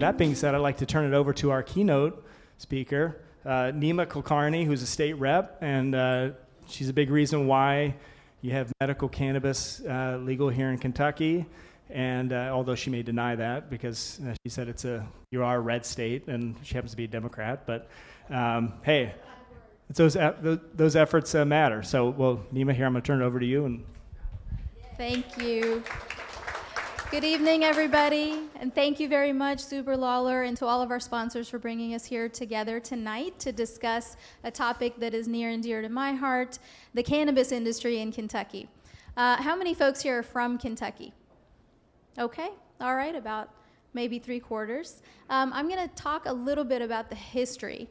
that being said, I'd like to turn it over to our keynote speaker, Nima Kulkarni, who's a state rep, and she's a big reason why you have medical cannabis legal here in Kentucky. And although she may deny that because she said you are a red state, and she happens to be a Democrat, but hey, it's those efforts matter. So, well, Nima, here I'm going to turn it over to you. And thank you. Good evening, everybody, and thank you very much, Zuber Lawler, and to all of our sponsors for bringing us here together tonight to discuss a topic that is near and dear to my heart, the cannabis industry in Kentucky. How many folks here are from Kentucky? Okay, all right, about maybe 3/4. I'm going to talk a little bit about the history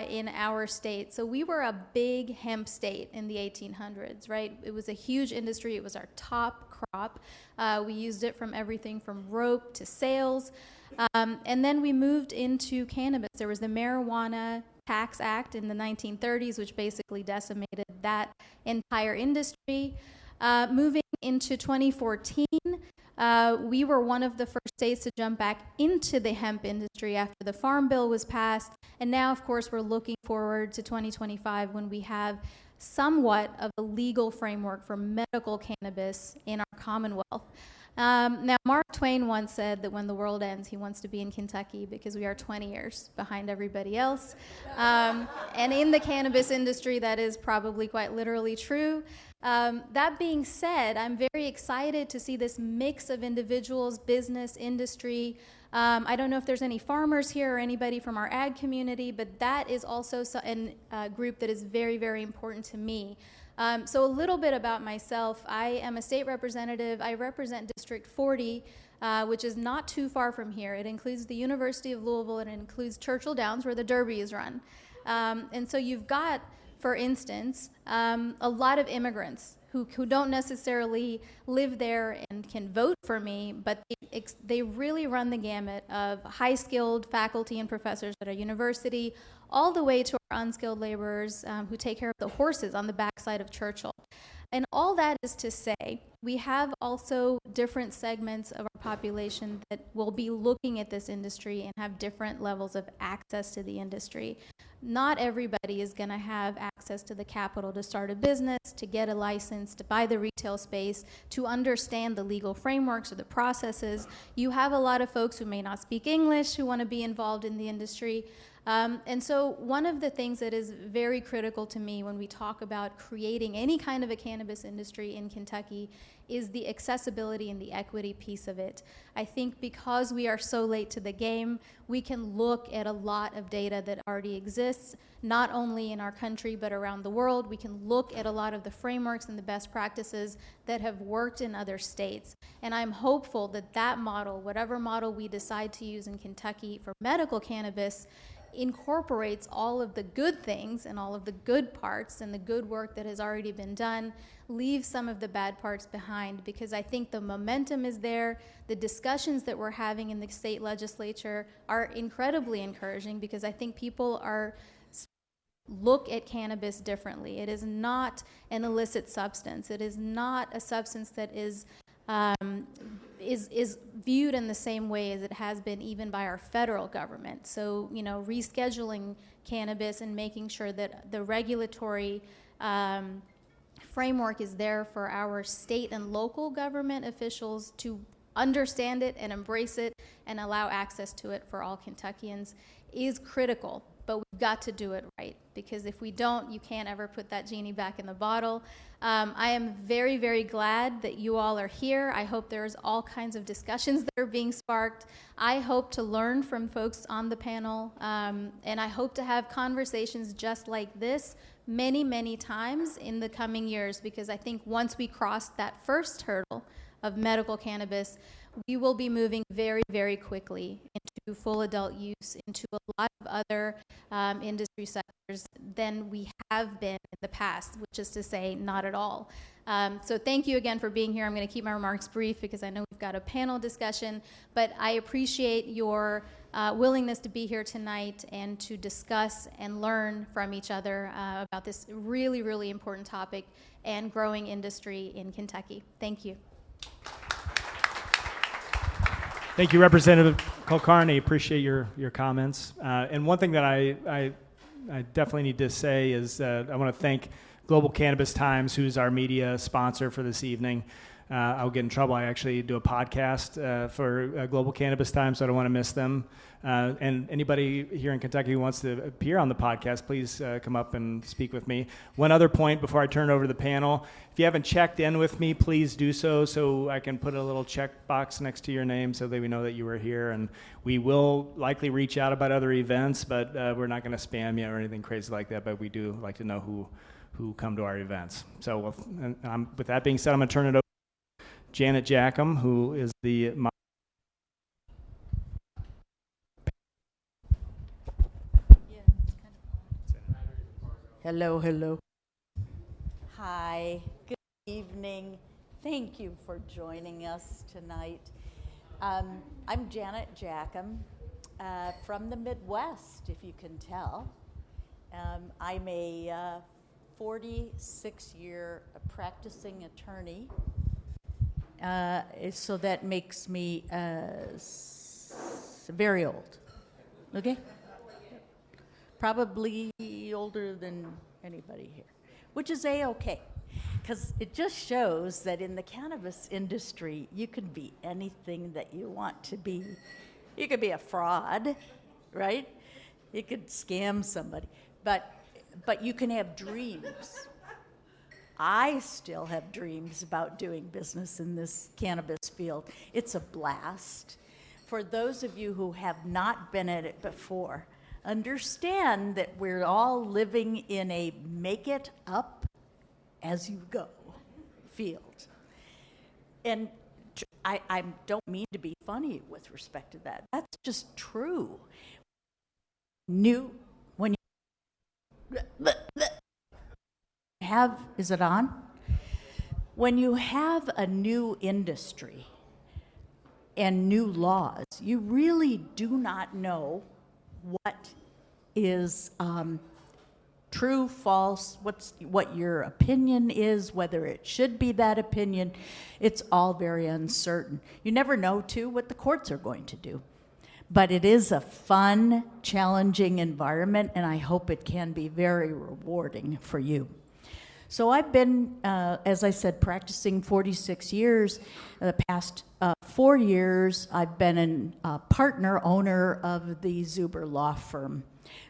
in our state. So we were a big hemp state in the 1800s, right? It was a huge industry. It was our top crop. We used it from everything from rope to sails. And then we moved into cannabis. There was the Marijuana Tax Act in the 1930s, which basically decimated that entire industry. Moving into 2014, we were one of the first states to jump back into the hemp industry after the Farm Bill was passed. And now, of course, we're looking forward to 2025 when we have somewhat of a legal framework for medical cannabis in our Commonwealth. Now, Mark Twain once said that when the world ends, he wants to be in Kentucky because we are 20 years behind everybody else. And in the cannabis industry, that is probably quite literally true. That being said, I'm very excited to see this mix of individuals, business, industry. I don't know if there's any farmers here or anybody from our ag community, but that is also a group that is very, very important to me. So a little bit about myself. I am a state representative. I represent District 40, which is not too far from here. It includes the University of Louisville, and it includes Churchill Downs, where the Derby is run. And so you've got, for instance, a lot of immigrants who don't necessarily live there and can vote for me, but they really run the gamut of high-skilled faculty and professors at our university, all the way to our unskilled laborers who take care of the horses on the backside of Churchill. And all that is to say, we have also different segments of our population that will be looking at this industry and have different levels of access to the industry. Not everybody is going to have access to the capital to start a business, to get a license, to buy the retail space, to understand the legal frameworks or the processes. You have a lot of folks who may not speak English who want to be involved in the industry. And so one of the things that is very critical to me when we talk about creating any kind of a cannabis industry in Kentucky is the accessibility and the equity piece of it. I think because we are so late to the game, we can look at a lot of data that already exists, not only in our country but around the world. We can look at a lot of the frameworks and the best practices that have worked in other states. And I'm hopeful that that model, whatever model we decide to use in Kentucky for medical cannabis, incorporates all of the good things and all of the good parts and the good work that has already been done, leaves some of the bad parts behind, because I think the momentum is there. The discussions that we're having in the state legislature are incredibly encouraging, because I think people look at cannabis differently. It is not an illicit substance. It is not a substance that is viewed in the same way as it has been even by our federal government. So, rescheduling cannabis and making sure that the regulatory framework is there for our state and local government officials to understand it and embrace it and allow access to it for all Kentuckians is critical. But we've got to do it right, because if we don't, you can't ever put that genie back in the bottle. I am very, very glad that you all are here. I hope there's all kinds of discussions that are being sparked. I hope to learn from folks on the panel, and I hope to have conversations just like this many, many times in the coming years, because I think once we cross that first hurdle of medical cannabis, we will be moving very, very quickly into full adult use, into a lot of other industry sectors than we have been in the past, which is to say, not at all. So thank you again for being here. I'm going to keep my remarks brief because I know we've got a panel discussion, but I appreciate your willingness to be here tonight and to discuss and learn from each other about this really, really important topic and growing industry in Kentucky. Thank you. Thank you, Representative Kulkarni. Appreciate your comments. And one thing that I definitely need to say is I want to thank Global Cannabis Times, who's our media sponsor for this evening. I'll get in trouble. I actually do a podcast for Global Cannabis Times, so I don't want to miss them. And anybody here in Kentucky who wants to appear on the podcast, please come up and speak with me. One other point before I turn it over to the panel. If you haven't checked in with me, please do so I can put a little check box next to your name so that we know that you were here. And we will likely reach out about other events, but we're not going to spam you or anything crazy like that, but we do like to know who come to our events. So with that being said, I'm going to turn it over to Janet Jackim, who is the Hello. Hi, good evening. Thank you for joining us tonight. I'm Janet Jackim from the Midwest, if you can tell. I'm a 46-year practicing attorney, so that makes me very old, okay? Probably older than anybody here, which is A-okay, because it just shows that in the cannabis industry, you can be anything that you want to be. You could be a fraud, right? You could scam somebody, but you can have dreams. I still have dreams about doing business in this cannabis field. It's a blast. For those of you who have not been at it before, understand that we're all living in a make it up as you go field. And I don't mean to be funny with respect to that. That's just true. When you have, is it on? When you have a new industry and new laws, you really do not know what is true, false, what your opinion is, whether it should be that opinion. It's all very uncertain. You never know, too, what the courts are going to do. But it is a fun, challenging environment, and I hope it can be very rewarding for you. So I've been, as I said, practicing 46 years. The past 4 years, I've been a partner owner of the Zuber Law Firm.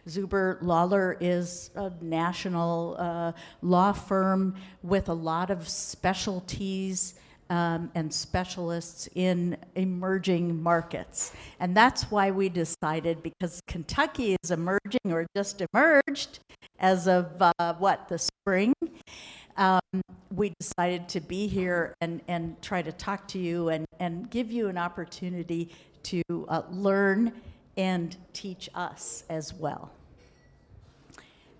Zuber Lawler is a national law firm with a lot of specialties and specialists in emerging markets. And that's why we decided, because Kentucky is emerging or just emerged as of the spring, we decided to be here and try to talk to you and give you an opportunity to learn and teach us as well.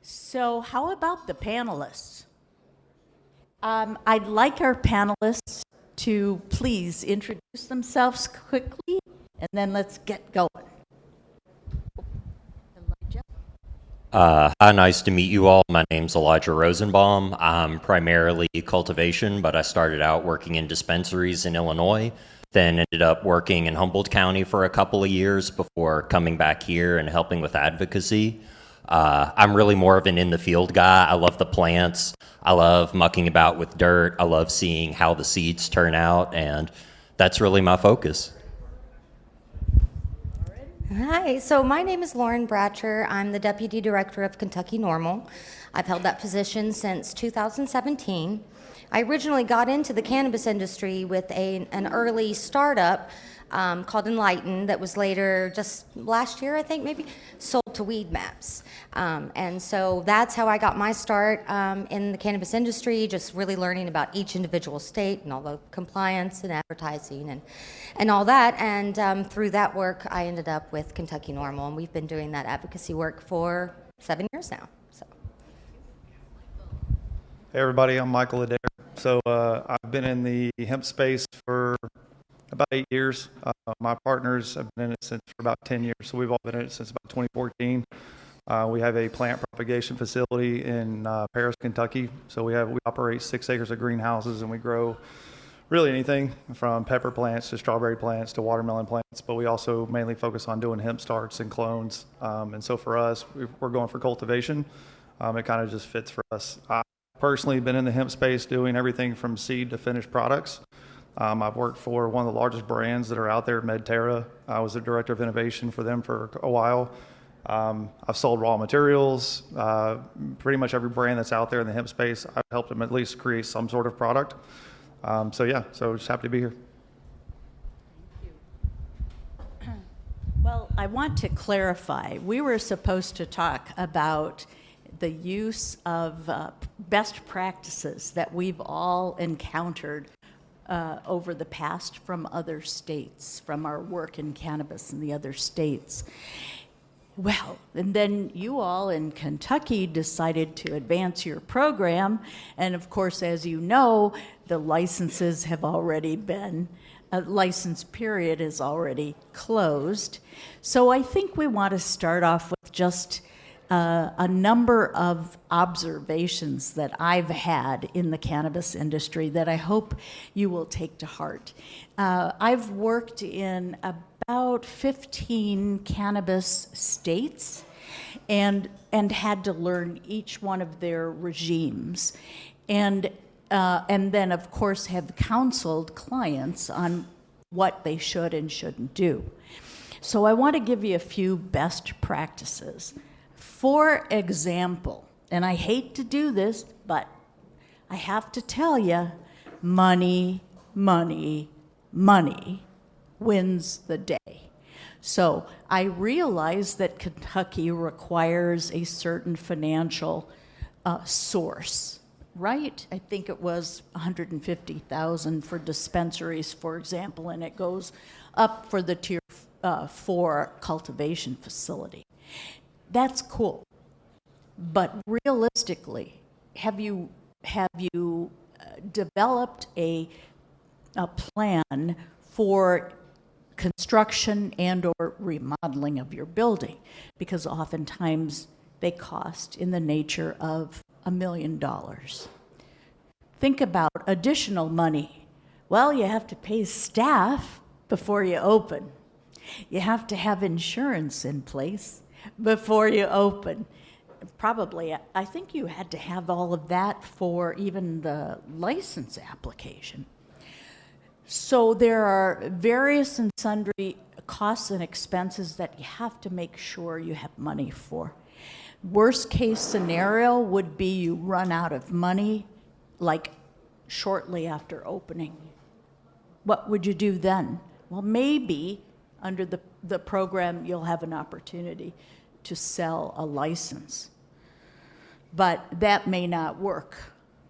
So how about the panelists? I'd like our panelists to please introduce themselves quickly, and then let's get going. Hi, nice to meet you all. My name's Elijah Rosenbaum. I'm primarily cultivation, but I started out working in dispensaries in Illinois, then ended up working in Humboldt County for a couple of years before coming back here and helping with advocacy. I'm really more of an in-the-field guy. I love the plants. I love mucking about with dirt. I love seeing how the seeds turn out, and that's really my focus. Hi, so my name is Lauren Bratcher. I'm the Deputy Director of Kentucky NORML. I've held that position since 2017. I originally got into the cannabis industry with an early startup called Enlighten that was later, just last year I think maybe, sold to Weed Maps. And so that's how I got my start in the cannabis industry, just really learning about each individual state and all the compliance and advertising and all that. And through that work, I ended up with Kentucky NORML, and we've been doing that advocacy work for 7 years now. So. Hey everybody, I'm Michael Adair. So I've been in the hemp space for about 8 years. My partners have been in it for about 10 years, so we've all been in it since about 2014. We have a plant propagation facility in Paris, Kentucky. So we operate 6 acres of greenhouses, and we grow really anything from pepper plants to strawberry plants to watermelon plants, but we also mainly focus on doing hemp starts and clones. And so for us, we're going for cultivation. It kind of just fits for us. I've personally been in the hemp space doing everything from seed to finished products. I've worked for one of the largest brands that are out there, Medterra. I was the director of innovation for them for a while. I've sold raw materials. Pretty much every brand that's out there in the hemp space, I've helped them at least create some sort of product. So just happy to be here. Well, I want to clarify. We were supposed to talk about the use of best practices that we've all encountered over the past from other states, from our work in cannabis in the other states. Well, and then you all in Kentucky decided to advance your program, and of course, as you know, the licenses have already been, license period is already closed. So I think we want to start off with just a number of observations that I've had in the cannabis industry that I hope you will take to heart. I've worked in about 15 cannabis states and had to learn each one of their regimes. And then, of course, have counseled clients on what they should and shouldn't do. So I want to give you a few best practices. For example, and I hate to do this, but I have to tell you, money, money, money wins the day. So I realize that Kentucky requires a certain financial source, right? I think it was $150,000 for dispensaries, for example, and it goes up for the tier 4 cultivation facility. That's cool, but realistically, have you developed a plan for construction and or remodeling of your building? Because oftentimes they cost in the nature of $1 million. Think about additional money. Well, you have to pay staff before you open. You have to have insurance in place before you open. Probably, I think you had to have all of that for even the license application. So there are various and sundry costs and expenses that you have to make sure you have money for. Worst case scenario would be you run out of money like shortly after opening. What would you do then? Well, maybe under the program you'll have an opportunity to sell a license. But that may not work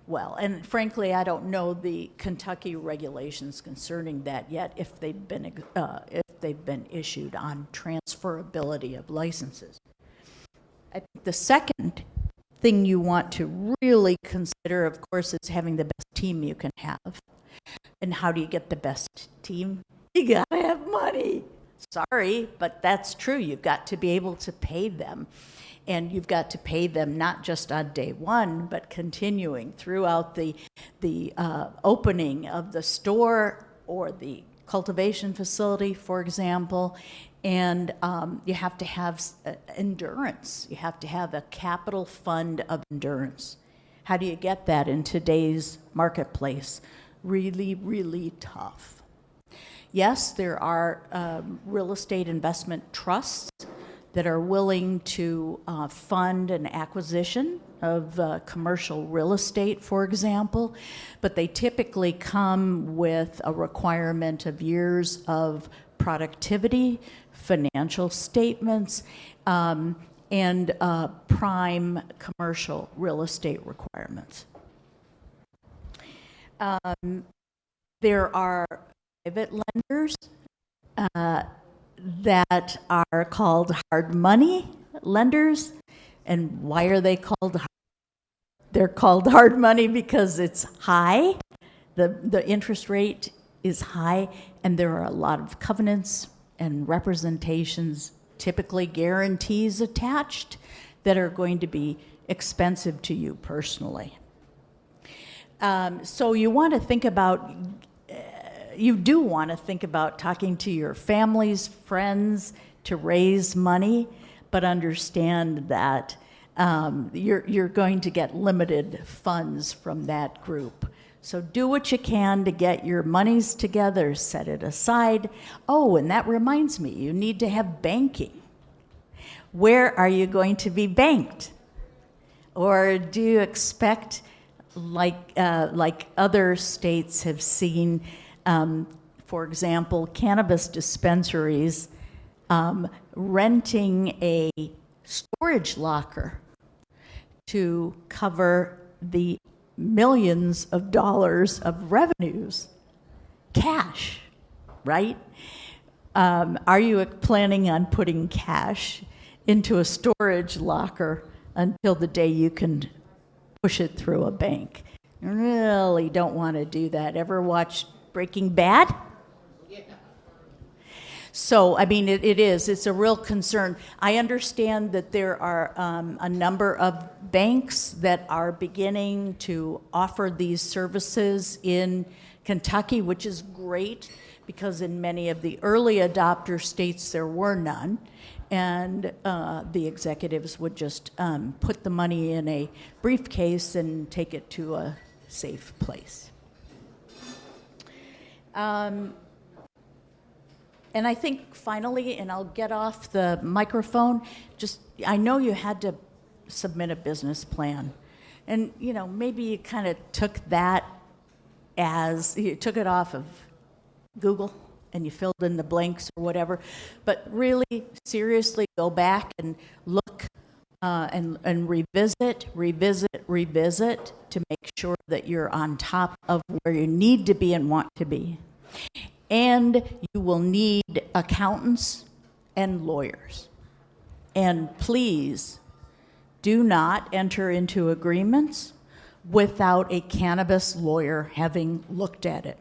well. And frankly, I don't know the Kentucky regulations concerning that yet, if they've been issued on transferability of licenses. I think the second thing you want to really consider, of course, is having the best team you can have. And how do you get the best team? You gotta have money. Sorry, but that's true. You've got to be able to pay them. And you've got to pay them not just on day one, but continuing throughout the opening of the store or the cultivation facility, for example. And you have to have endurance. You have to have a capital fund of endurance. How do you get that in today's marketplace? Really, really tough. Yes, there are real estate investment trusts that are willing to fund an acquisition of commercial real estate, for example, but they typically come with a requirement of years of productivity, financial statements, and prime commercial real estate requirements. There are private lenders that are called hard money lenders. And why are they called hard? They're called hard money because it's high. The interest rate is high, and there are a lot of covenants and representations, typically guarantees attached, that are going to be expensive to you personally. So you want to think about you do want to think about talking to your families, friends to raise money, but understand that you're going to get limited funds from that group. So do what you can to get your monies together, set it aside. Oh, and that reminds me, you need to have banking. Where are you going to be banked? Or do you expect, like other states have seen, for example, cannabis dispensaries renting a storage locker to cover the millions of dollars of revenues, cash, right? Are you planning on putting cash into a storage locker until the day you can push it through a bank? You really don't want to do that. Ever watch Breaking Bad? So, I mean, it's a real concern. I understand that there are a number of banks that are beginning to offer these services in Kentucky, which is great because in many of the early adopter states there were none. And the executives would just put the money in a briefcase and take it to a safe place. And I think finally, and I'll get off the microphone, I know you had to submit a business plan. And, maybe you kind of took that you took it off of Google and you filled in the blanks or whatever. But really, seriously, go back and look and revisit to make sure that you're on top of where you need to be and want to be. And you will need accountants and lawyers. And please do not enter into agreements without a cannabis lawyer having looked at it.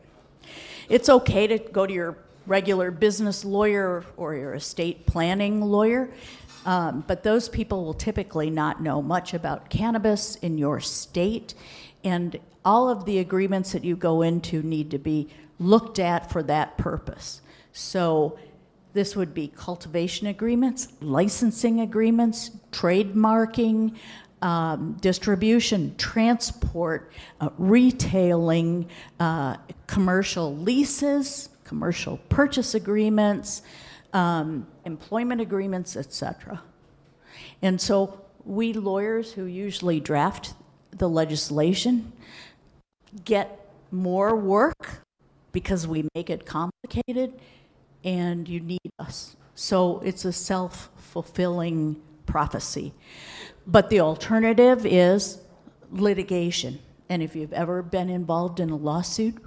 It's okay to go to your regular business lawyer or your estate planning lawyer, but those people will typically not know much about cannabis in your state, and all of the agreements that you go into need to be looked at for that purpose. So this would be cultivation agreements, licensing agreements, trademarking, distribution, transport, retailing, commercial leases, commercial purchase agreements, employment agreements, etc. And so we lawyers who usually draft the legislation get more work because we make it complicated and you need us. So it's a self-fulfilling prophecy. But the alternative is litigation. And if you've ever been involved in a lawsuit,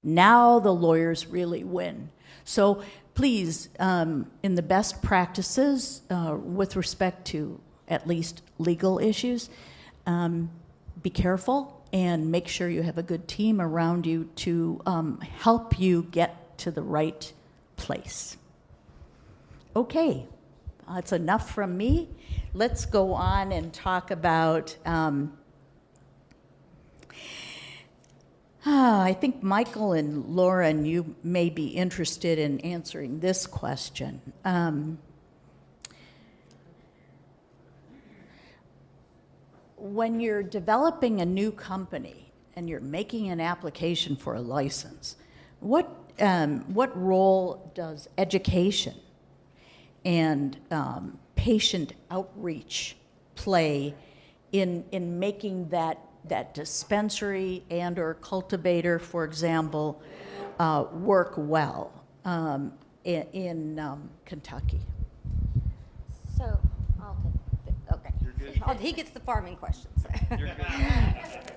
now the lawyers really win. So please, in the best practices with respect to at least legal issues, be careful and make sure you have a good team around you to help you get to the right place. Okay, that's enough from me. Let's go on and talk about, I think Michael and Lauren, you may be interested in answering this question. When you're developing a new company and you're making an application for a license, what role does education and patient outreach play in making that dispensary and or cultivator, for example, work well in Kentucky? So I'll take it. Okay. You're good. He gets the farming questions. You're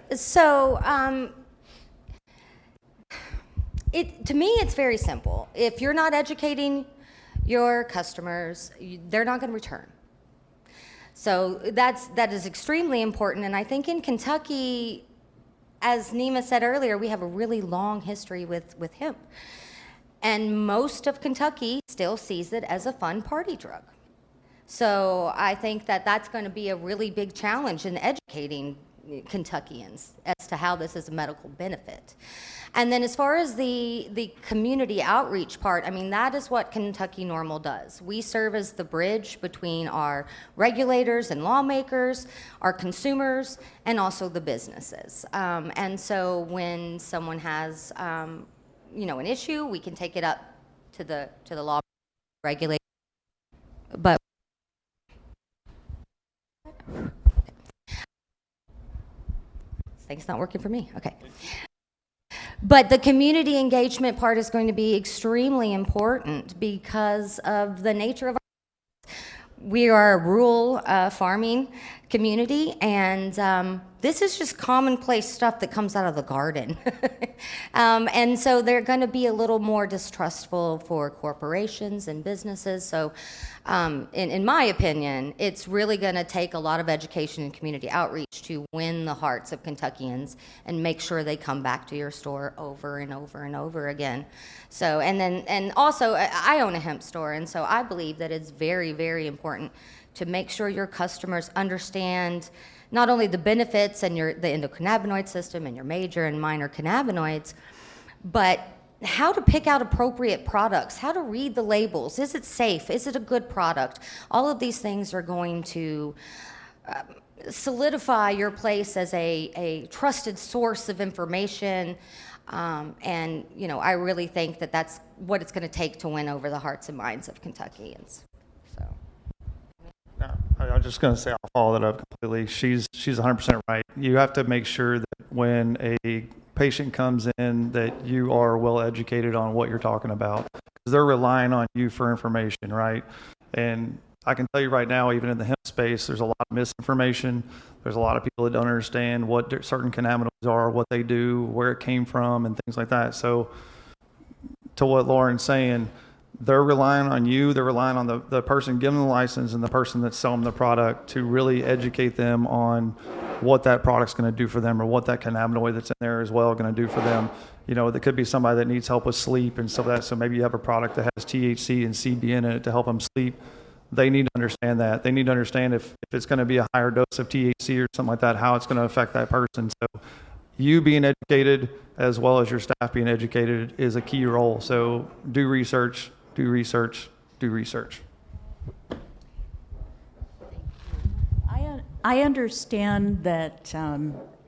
good. So to me, it's very simple. If you're not educating your customers, they're not going to return. So that is extremely important. And I think in Kentucky, as Nima said earlier, we have a really long history with hemp. And most of Kentucky still sees it as a fun party drug. So I think that that's going to be a really big challenge in educating Kentuckians as to how this is a medical benefit. And then as far as the community outreach part, I mean, that is what Kentucky NORML does. We serve as the bridge between our regulators and lawmakers, our consumers, and also the businesses. And so when someone has, an issue, we can take it up to the law regulator. But this thing's not working for me. Okay. But the community engagement part is going to be extremely important because of the nature of we are a rural farming community, and this is just commonplace stuff that comes out of the garden. And so they're going to be a little more distrustful for corporations and businesses. So in my opinion, it's really going to take a lot of education and community outreach to win the hearts of Kentuckians and make sure they come back to your store over and over and over again. So, and also I own a hemp store, and so I believe that it's very, very important to make sure your customers understand not only the benefits and the endocannabinoid system and your major and minor cannabinoids, but how to pick out appropriate products, how to read the labels. Is it safe? Is it a good product? All of these things are going to solidify your place as a trusted source of information. And, I really think that that's what it's going to take to win over the hearts and minds of Kentuckians. So. I was just going to say, I'll follow that up completely. She's 100% right. You have to make sure that when a patient comes in that you are well educated on what you're talking about, because they're relying on you for information, right? And I can tell you right now, even in the hemp space, there's a lot of misinformation. There's a lot of people that don't understand what certain cannabinoids are, what they do, where it came from, and things like that. So to what Lauren's saying, they're relying on you. They're relying on the person giving the license and the person that's selling the product to really educate them on what that product's going to do for them, or what that cannabinoid that's in there as well going to do for them. There could be somebody that needs help with sleep and stuff like that. So maybe you have a product that has THC and CBN in it to help them sleep. They need to understand that. They need to understand if it's going to be a higher dose of THC or something like that, how it's going to affect that person. So you being educated as well as your staff being educated is a key role. So do research. Do research, do research. I understand that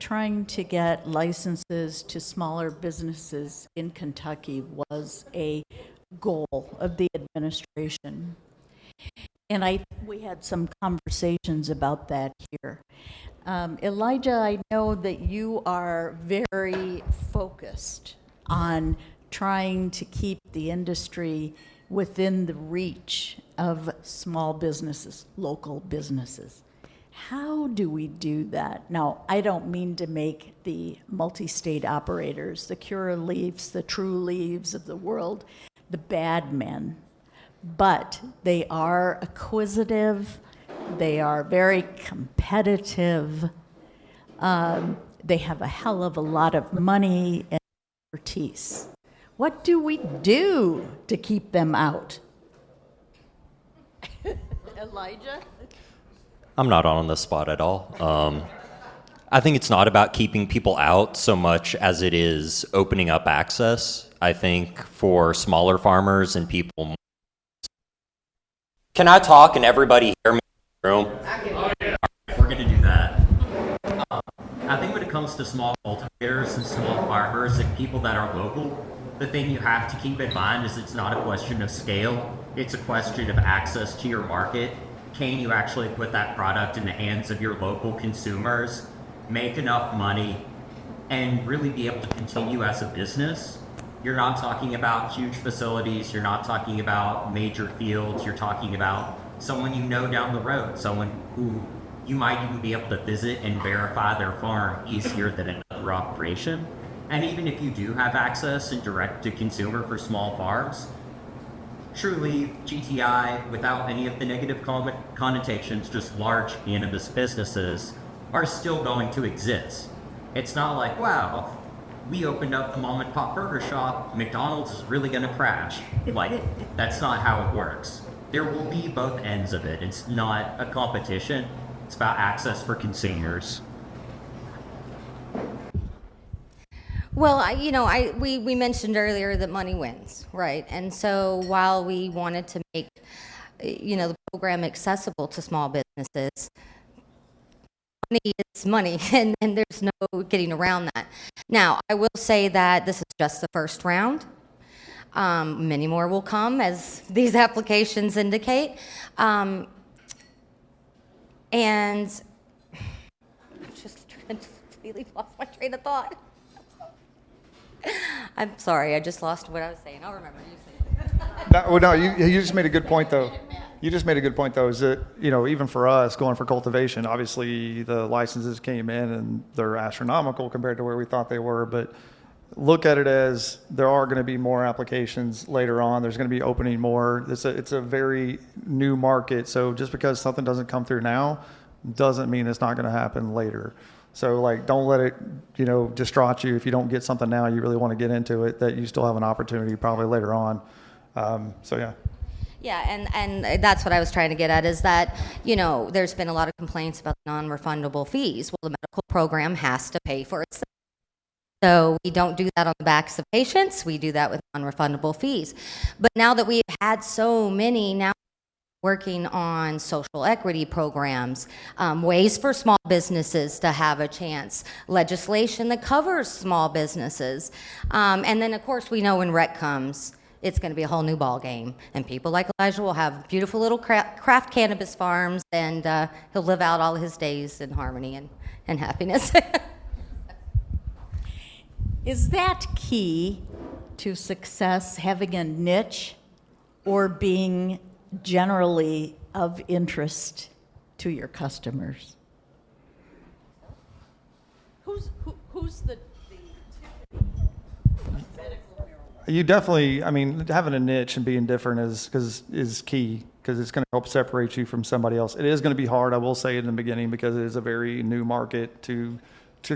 trying to get licenses to smaller businesses in Kentucky was a goal of the administration. And we had some conversations about that here. Elijah, I know that you are very focused on trying to keep the industry within the reach of small businesses, local businesses. How do we do that? Now, I don't mean to make the multi-state operators, the Curaleafs, the True Leaves of the world, the bad men, but they are acquisitive, they are very competitive, they have a hell of a lot of money and expertise. What do we do to keep them out? Elijah? I'm not on the spot at all. I think it's not about keeping people out so much as it is opening up access. I think for smaller farmers and people. Can I talk and everybody hear me in the room? Oh, yeah. We're going to do that. I think when it comes to small cultivators and small farmers and people that are local, the thing you have to keep in mind is it's not a question of scale. It's a question of access to your market. Can you actually put that product in the hands of your local consumers, make enough money, and really be able to continue as a business? You're not talking about huge facilities. You're not talking about major fields. You're talking about someone you know down the road, someone who you might even be able to visit and verify their farm easier than another operation. And even if you do have access and direct to consumer for small farms, truly GTI, without any of the negative connotations, just large cannabis businesses are still going to exist. It's not like, wow, we opened up the mom and pop burger shop, McDonald's is really gonna crash. Like, that's not how it works. There will be both ends of it. It's not a competition. It's about access for consumers. Well, we mentioned earlier that money wins, right? And so while we wanted to make, the program accessible to small businesses, money is money, and there's no getting around that. Now, I will say that this is just the first round. Many more will come, as these applications indicate. And I'm just completely lost my train of thought. I'm sorry, I just lost what I was saying. I'll remember. You say it. You just made a good point, though. You just made a good point, though, is that, even for us going for cultivation, obviously the licenses came in and they're astronomical compared to where we thought they were. But look at it as there are going to be more applications later on. There's going to be opening more. It's a very new market. So just because something doesn't come through now doesn't mean it's not going to happen later. So don't let it, distraught you if you don't get something now you really want to get into it, that you still have an opportunity probably later on. Yeah. Yeah, and that's what I was trying to get at, is that, there's been a lot of complaints about non-refundable fees. Well, the medical program has to pay for itself. So we don't do that on the backs of patients. We do that with non-refundable fees. But now that we've had so many, now working on social equity programs, ways for small businesses to have a chance, legislation that covers small businesses. And then, of course, we know when rec comes, it's going to be a whole new ball game. And people like Elijah will have beautiful little craft cannabis farms, and he'll live out all his days in harmony and happiness. Is that key to success, having a niche or being generally of interest to your customers? Who's the You definitely, having a niche and being different is key, because it's going to help separate you from somebody else. It is going to be hard, I will say, in the beginning, because it is a very new market to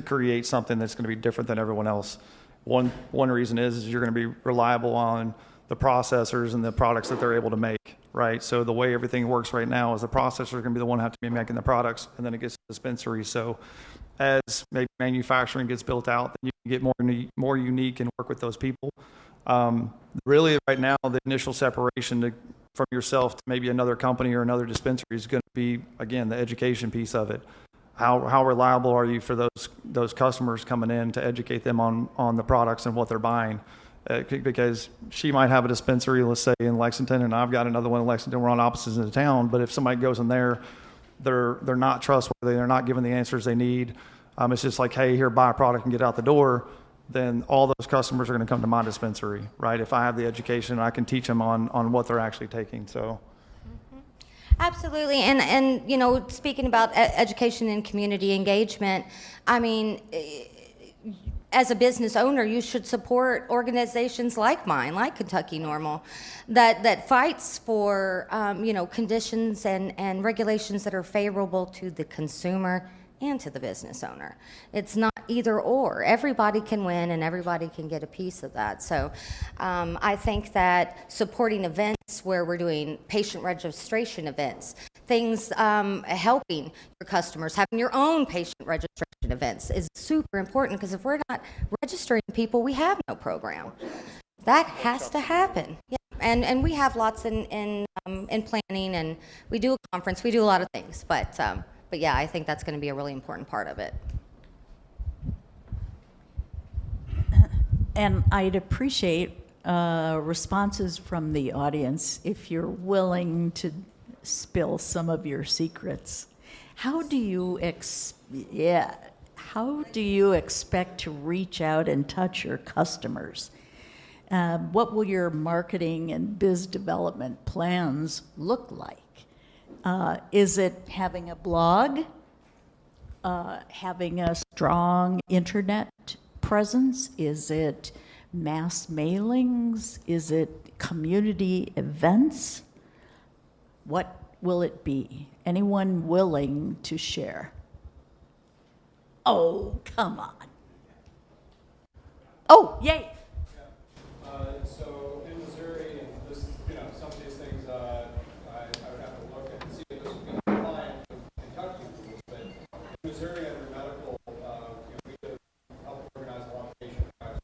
create something that's going to be different than everyone else. One reason is you're going to be reliable on the processors and the products that they're able to make, right? So the way everything works right now is the processors are going to be the one who have to be making the products, and then it gets to dispensaries. So as maybe manufacturing gets built out, then you can get more unique and work with those people. Really, right now, the initial separation from yourself to maybe another company or another dispensary is going to be, again, the education piece of it. How reliable are you for those customers coming in to educate them on the products and what they're buying? Because she might have a dispensary, let's say, in Lexington, and I've got another one in Lexington. We're on opposites ends of the town, but if somebody goes in there, they're not trustworthy. They're not giving the answers they need. It's just like, hey, here, buy a product and get out the door. Then all those customers are going to come to my dispensary, right? If I have the education, I can teach them on what they're actually taking. So. Absolutely, and speaking about education and community engagement, as a business owner, you should support organizations like mine, like Kentucky NORML, that fights for conditions and regulations that are favorable to the consumer and to the business owner. It's not either or. Everybody can win and everybody can get a piece of that. So I think that supporting events where we're doing patient registration events, things helping your customers, having your own patient registration events is super important, because if we're not registering people, we have no program. That has to happen. Yeah. And we have lots in planning, and we do a conference, we do a lot of things, but yeah, I think that's going to be a really important part of it. And I'd appreciate responses from the audience if you're willing to spill some of your secrets. How do you expect to reach out and touch your customers? What will your marketing and biz development plans look like? Is it having a blog, having a strong internet presence? Is it mass mailings? Is it community events? What will it be? Anyone willing to share? Oh, come on. Oh, yay. So in Missouri, and this is, some of these things I would have to look and see if this is going to apply in Kentucky rules, but in Missouri under medical, we could help organize a lot of patient drives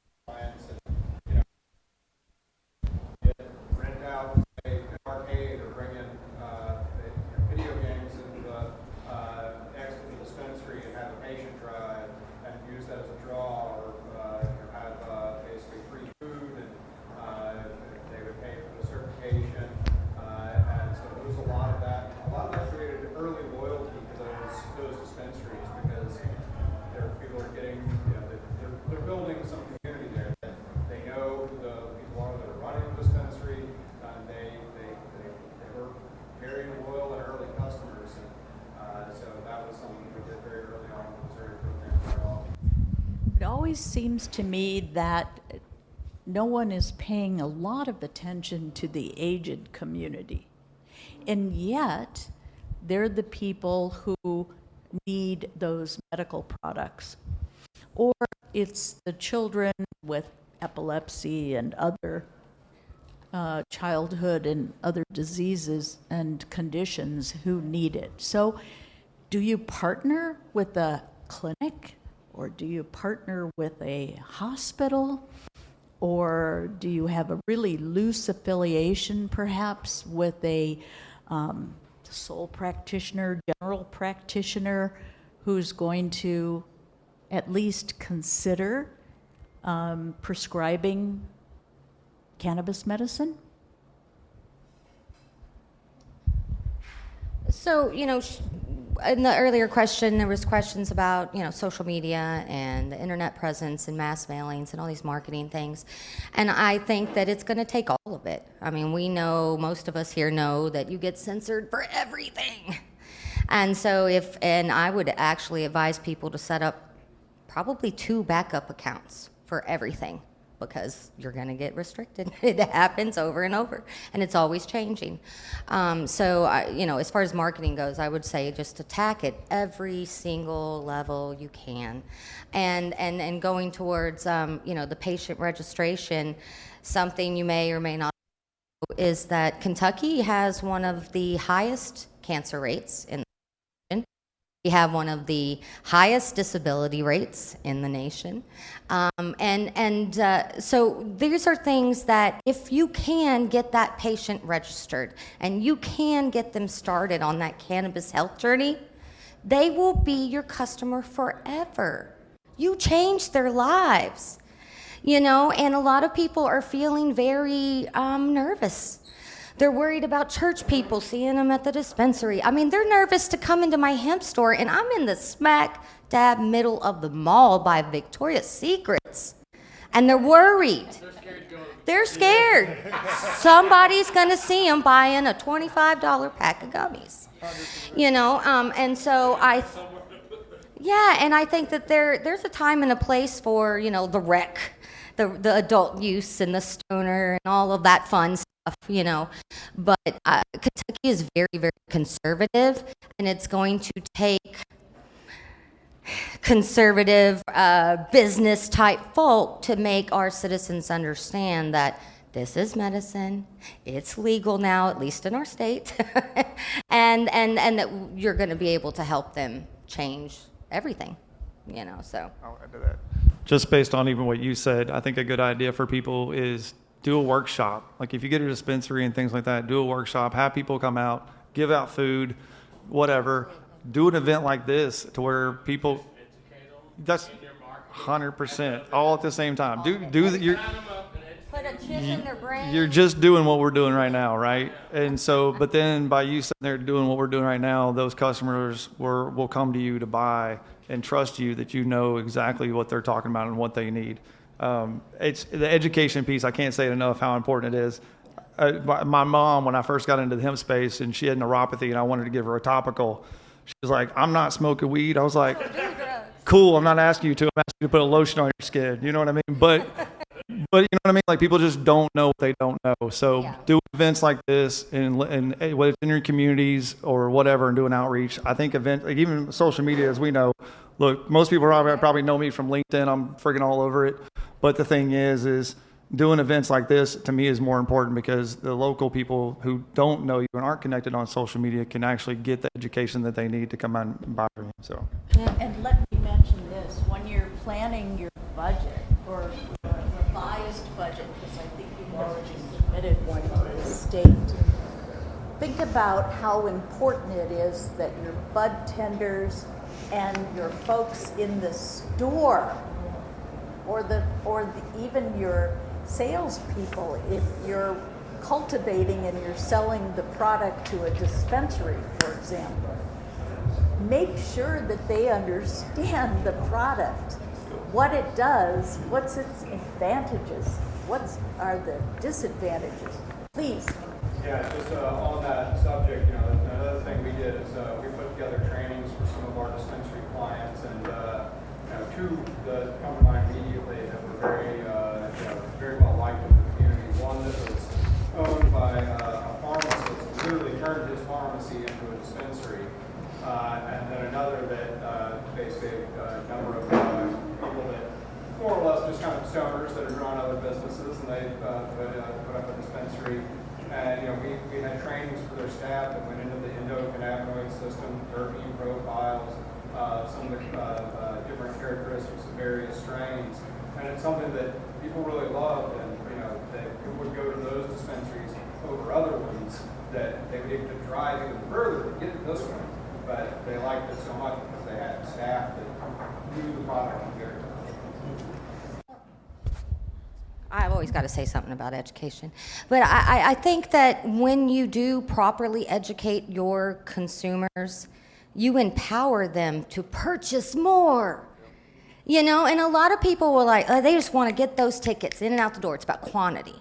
always seems to me that no one is paying a lot of attention to the aged community. And yet, they're the people who need those medical products. Or it's the children with epilepsy and other childhood and other diseases and conditions who need it. So do you partner with a clinic, or do you partner with a hospital, or do you have a really loose affiliation perhaps with a sole practitioner, general practitioner who's going to at least consider prescribing cannabis medicine? So, in the earlier question, there was questions about, social media and the internet presence and mass mailings and all these marketing things. And I think that it's going to take all of it. I mean, we know, most of us here know that you get censored for everything. And so and I would actually advise people to set up probably 2 backup accounts for everything, because you're going to get restricted. It happens over and over, and it's always changing. So, as far as marketing goes, I would say just attack at every single level you can. And going towards, the patient registration, something you may or may not know is that Kentucky has one of the highest cancer rates in the nation. We have one of the highest disability rates in the nation. So these are things that if you can get that patient registered and you can get them started on that cannabis health journey, they will be your customer forever. You change their lives, and a lot of people are feeling very nervous. They're worried about church people seeing them at the dispensary. I mean, they're nervous to come into my hemp store, and I'm in the smack dab middle of the mall by Victoria's Secrets, and they're worried. They're scared. Somebody's going to see them buying a $25 pack of gummies, and so and I think that there's a time and a place for, the rec, the adult use and the stoner and all of that fun stuff. But Kentucky is very, very conservative, and it's going to take conservative business type folk to make our citizens understand that this is medicine, it's legal now, at least in our state, and that you're going to be able to help them change everything, so. I'll add to that. Just based on even what you said, I think a good idea for people is do a workshop. Like if you get a dispensary and things like that, do a workshop, have people come out, give out food, whatever. Do an event like this to where people, that's 100%, all at the same time. Put a chip in their brain. You're just doing what we're doing right now, right? And so, but then by you sitting there doing what we're doing right now, those customers will come to you to buy and trust you that you know exactly what they're talking about and what they need. It's the education piece. I can't say it enough how important it is. My mom, when I first got into the hemp space and she had neuropathy and I wanted to give her a topical, she was like, "I'm not smoking weed." I was like, "Cool, I'm not asking you to. I'm asking you to put a lotion on your skin." You know what I mean? But you know what I mean? Like people just don't know what they don't know. So do events like this and whether it's in your communities or whatever, and do an outreach. I think like even social media, as we know, look, most people probably know me from LinkedIn. I'm freaking all over it. But the thing is doing events like this to me is more important because the local people who don't know you and aren't connected on social media can actually get the education that they need to come out and buy from you. So. And let me mention this, when you're planning your budget or your revised budget, because I think you've already submitted one to the state, think about how important it is that your bud tenders and your folks in the store or even your salespeople, if you're cultivating and you're selling the product to a dispensary, for example, make sure that they understand the product, what it does, what's its advantages, what are the disadvantages. Please. Yeah, just on that subject, another thing we did is we put together trainings for some of our dispensary clients and two that come to mind immediately that were very, very well liked in the community. One that was owned by a pharmacist who literally turned his pharmacy into a dispensary, and then another that basically a number of people that more or less just kind of stoners that are drawing other businesses, and they put up a dispensary. And we had trainings for their staff that went into the endocannabinoid system, terpene profiles, some of the different characteristics of various strains, and it's something that people really loved, and that people would go to those dispensaries over other ones that they would even drive even further to get to this one, but they liked it so much because they had staff that knew the product very well. I've always got to say something about education. But I think that when you do properly educate your consumers, you empower them to purchase more. And a lot of people will they just want to get those tickets in and out the door. It's about quantity.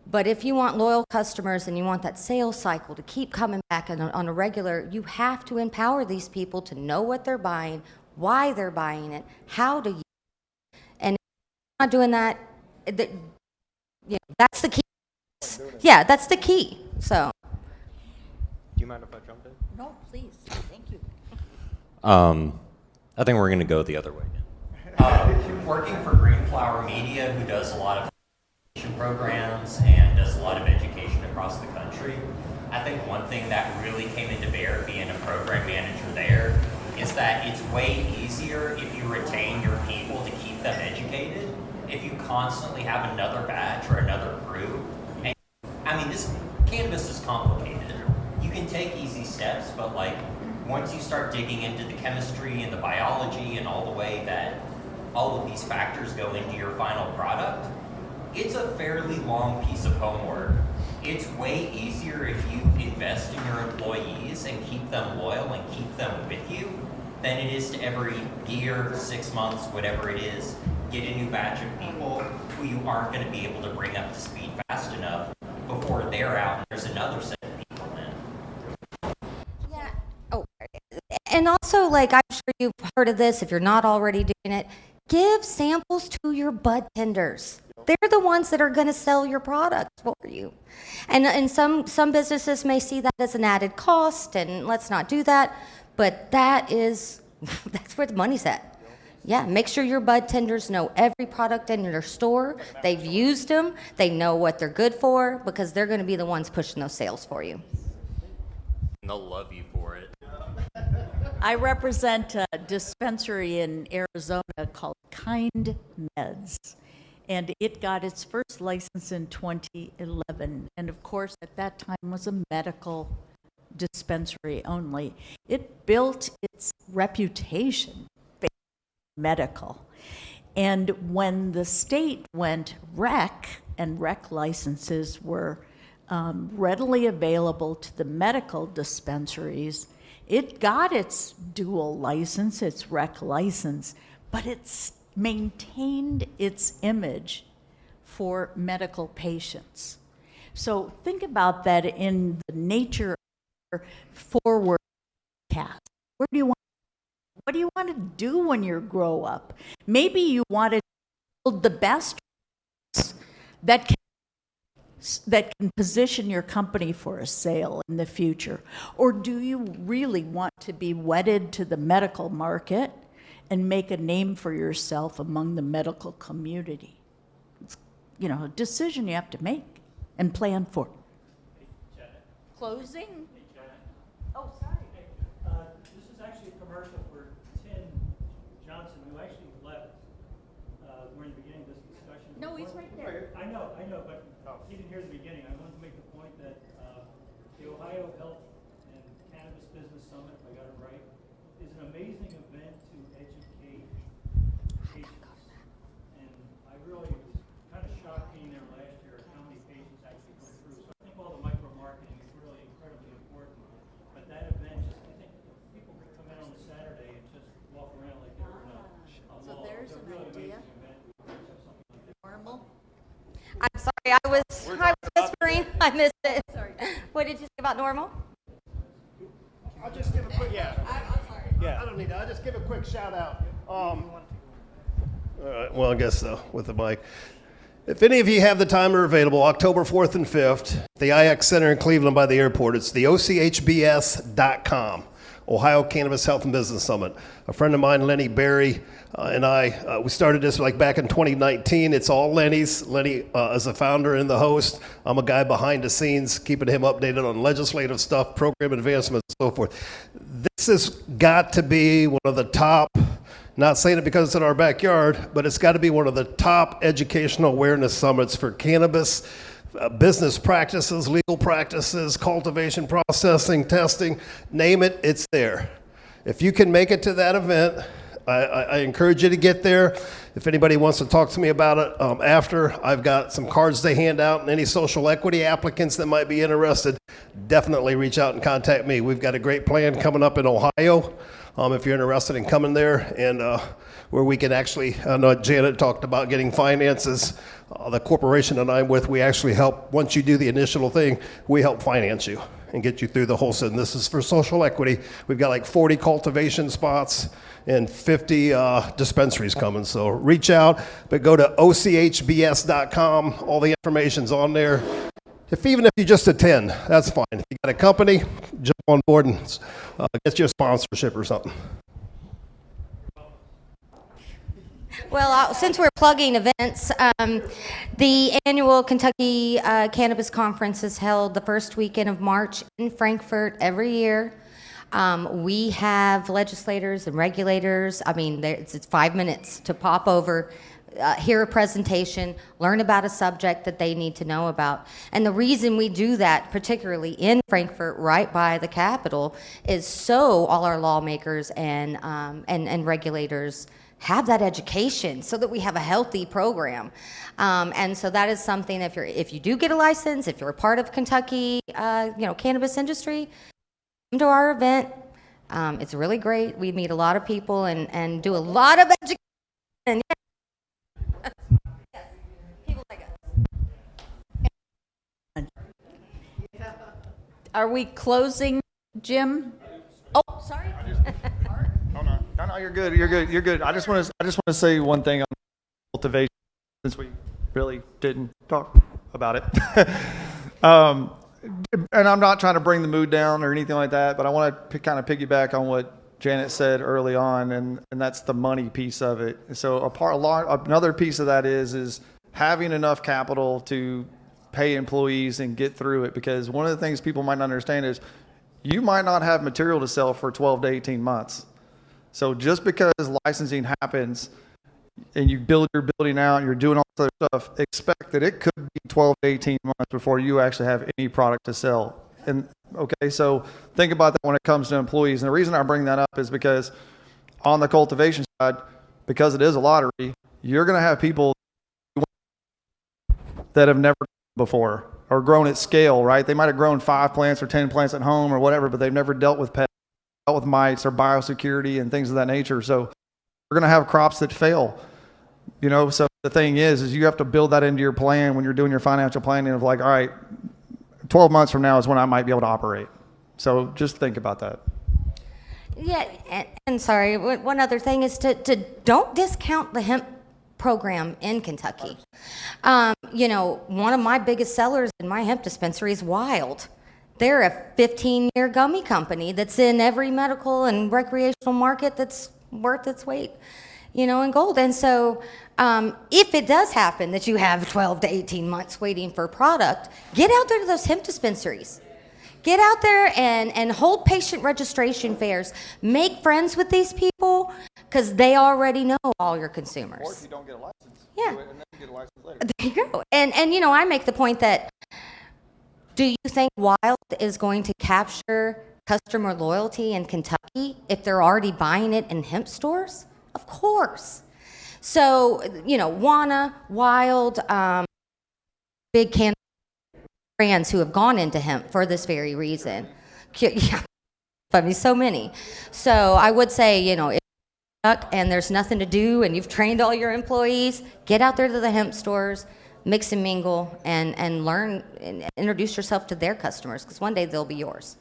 But if you want loyal customers and you want that sales cycle to keep coming back on a regular, you have to empower these people to know what they're buying, why they're buying it, how to use it. And if you're not doing that, that's the key. Yeah, that's the key. So. Do you mind if I jump in? No, please. Thank you. I think we're going to go the other way now. Working for Green Flower Media, who does a lot of education programs and does a lot of education across the country, I think one thing that really came into bear being a program manager there is that it's way easier if you retain your people to keep them educated. If you constantly have another batch or another brew, and this cannabis is complicated. You can take easy steps, but once you start digging into the chemistry and the biology and all the way that all of these factors go into your final product, it's a fairly long piece of homework. It's way easier if you invest in your employees and keep them loyal and keep them with you than it is to every year, 6 months, whatever it is, get a new batch of people who you aren't going to be able to bring up to speed fast enough before they're out and there's another set of people in. Yeah. Oh, and also, I'm sure you've heard of this if you're not already doing it, give samples to your bud tenders. They're the ones that are going to sell your product for you. And some businesses may see that as an added cost, and let's not do that, but that's where the money's at. Yeah, make sure your bud tenders know every product in your store. They've used them. They know what they're good for because they're going to be the ones pushing those sales for you. And they'll love you for it. I represent a dispensary in Arizona called Kind Meds, and it got its first license in 2011. And of course, at that time was a medical dispensary only. It built its reputation medical. And when the state went rec, and rec licenses were readily available to the medical dispensaries, it got its dual license, its rec license, but it's maintained its image for medical patients. So think about that in the nature of forward cast. What do you want to do when you grow up? Maybe you want to build the best that can position your company for a sale in the future. Or do you really want to be wedded to the medical market and make a name for yourself among the medical community? It's, a decision you have to make and plan for. Closing? Oh, sorry. This is actually a commercial for Tim Johnson, who actually left. We're in the beginning of this discussion. No, he's right there. I know, but he didn't hear the beginning. I wanted to make the point that the Ohio Health and Cannabis Business Summit, if I got it right, is an amazing event to educate patients. And I really was kind of shocked being there last year at how many patients actually come through. So I think all the micro-marketing is really incredibly important. But that event, I think people could come in on a Saturday and just walk around like they were in a mall. So there's It's a an really idea. amazing event. NORML? I'm sorry, I was whispering. I missed it. Sorry. What did you say about NORML? I'll just give a quick, I'm sorry. I don't need that. I'll just give a quick shout out All right, well, I guess with the mic. If any of you have the time or available, October 4th and 5th, the IX Center in Cleveland by the airport, it's the OCHBS.com, Ohio Cannabis Health and Business Summit. A friend of mine, Lenny Berry, and I, we started this like back in 2019. It's all Lenny's. Lenny is a founder and the host. I'm a guy behind the scenes, keeping him updated on legislative stuff, program advancements, and so forth. This has got to be one of the top, not saying it because it's in our backyard, but it's got to be one of the top educational awareness summits for cannabis, business practices, legal practices, cultivation, processing, testing, name it, it's there. If you can make it to that event, I encourage you to get there. If anybody wants to talk to me about it after, I've got some cards to hand out, and any social equity applicants that might be interested, definitely reach out and contact me. We've got a great plan coming up in Ohio. If you're interested in coming there, and where we can actually, I know Janet talked about getting finances. The corporation that I'm with, we actually help, once you do the initial thing, we help finance you and get you through the whole thing. This is for social equity. We've got like 40 cultivation spots and 50 dispensaries coming. So reach out, but go to OCHBS.com. All the information's on there. Even if you just attend, that's fine. If you got a company, jump on board and get you a sponsorship or something. Well, since we're plugging events, the annual Kentucky Cannabis Conference is held the first weekend of March in Frankfurt every year. We have legislators and regulators. I mean, it's 5 minutes to pop over, hear a presentation, learn about a subject that they need to know about. And the reason we do that, particularly in Frankfurt, right by the Capitol, is so all our lawmakers and regulators have that education, so that we have a healthy program. And so that is something, if you do get a license, if you're a part of Kentucky, cannabis industry, come to our event. It's really great. We meet a lot of people and do a lot of education. Yeah. Yes. People like us. Are we closing, Jim? Oh, sorry. No, you're good. You're good. I just want to say one thing on cultivation, since we really didn't talk about it. And I'm not trying to bring the mood down or anything like that, but I want to kind of piggyback on what Janet said early on, and that's the money piece of it. So another piece of that is having enough capital to pay employees and get through it, because one of the things people might not understand is you might not have material to sell for 12 to 18 months. So just because licensing happens and you build your building out and you're doing all this other stuff, expect that it could be 12 to 18 months before you actually have any product to sell. And okay, so think about that when it comes to employees. And the reason I bring that up is because on the cultivation side, because it is a lottery, you're going to have people that have never before or grown at scale, right? They might have grown 5 plants or 10 plants at home or whatever, but they've never dealt with pests, with mites or biosecurity and things of that nature. So we're going to have crops that fail, so the thing is you have to build that into your plan when you're doing your financial planning of like, all right, 12 months from now is when I might be able to operate. So just think about that. Yeah, and sorry, one other thing is to don't discount the hemp program in Kentucky. One of my biggest sellers in my hemp dispensary is Wild. They're a 15-year gummy company that's in every medical and recreational market that's worth its weight, in gold. And so if it does happen that you have 12 to 18 months waiting for a product, get out there to those hemp dispensaries. Get out there and hold patient registration fairs. Make friends with these people, because they already know all your consumers. Or if you don't get a license, yeah. Do it and then get a license later. There you go. And I make the point that, do you think Wild is going to capture customer loyalty in Kentucky if they're already buying it in hemp stores? Of course. So, Wana, Wild, big cannabis brands who have gone into hemp for this very reason. Yeah, so many. So I would say, if you're stuck and there's nothing to do and you've trained all your employees, get out there to the hemp stores, mix and mingle, and learn and introduce yourself to their customers, because one day they'll be yours.